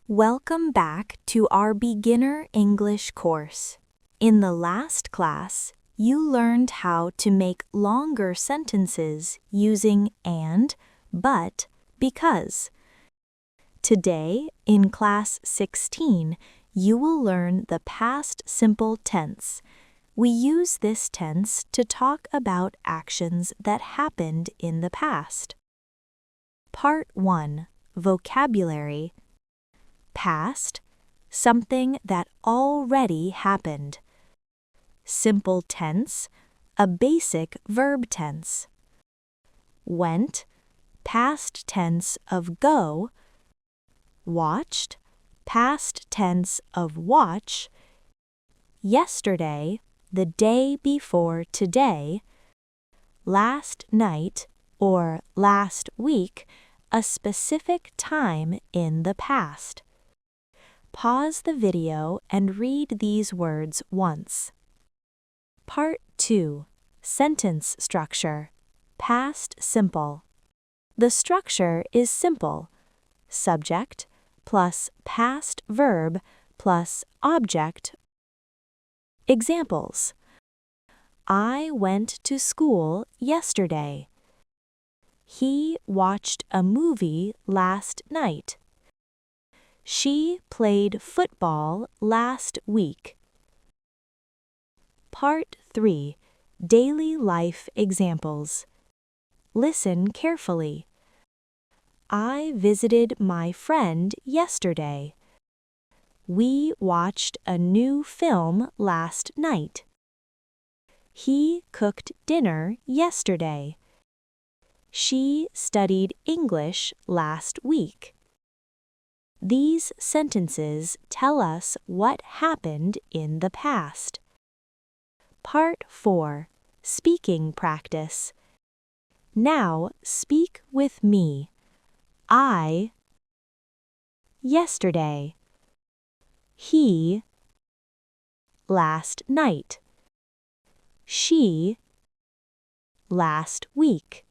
Welcome back to our beginner English course. In the last class, you learned how to make longer sentences using and, but, because. Today, in class 16, you will learn the past simple tense. We use this tense to talk about actions that happened in the past. Part 1. Vocabulary. Past, something that already happened. Simple tense, a basic verb tense. Went, past tense of go. Watched, past tense of watch. Yesterday, the day before today. Last night or last week, a specific time in the past. Pause the video and read these words once. Part 2. Sentence structure. Past simple. The structure is simple. Subject plus past verb plus object. Examples. I went to school yesterday. He watched a movie last night. She played football last week. Part 3. Daily life examples. Listen carefully. I visited my friend yesterday. We watched a new film last night. He cooked dinner yesterday. She studied English last week. These sentences tell us what happened in the past. Part 4. Speaking practice. Now speak with me. I. Yesterday. He. Last night. She. Last week.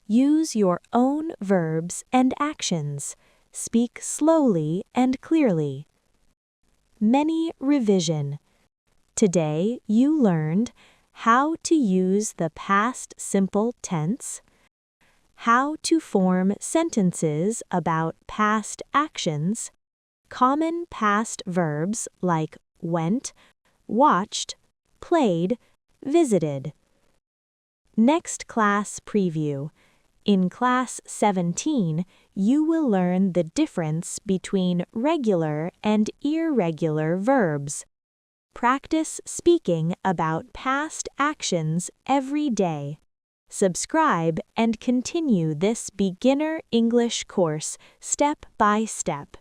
Use your own verbs and actions. Speak slowly and clearly. Mini revision. Today you learned how to use the past simple tense, how to form sentences about past actions, common past verbs like went, watched, played, visited. Next class preview. In class 17, you will learn the difference between regular and irregular verbs. Practice speaking about past actions every day. Subscribe and continue this beginner English course step by step.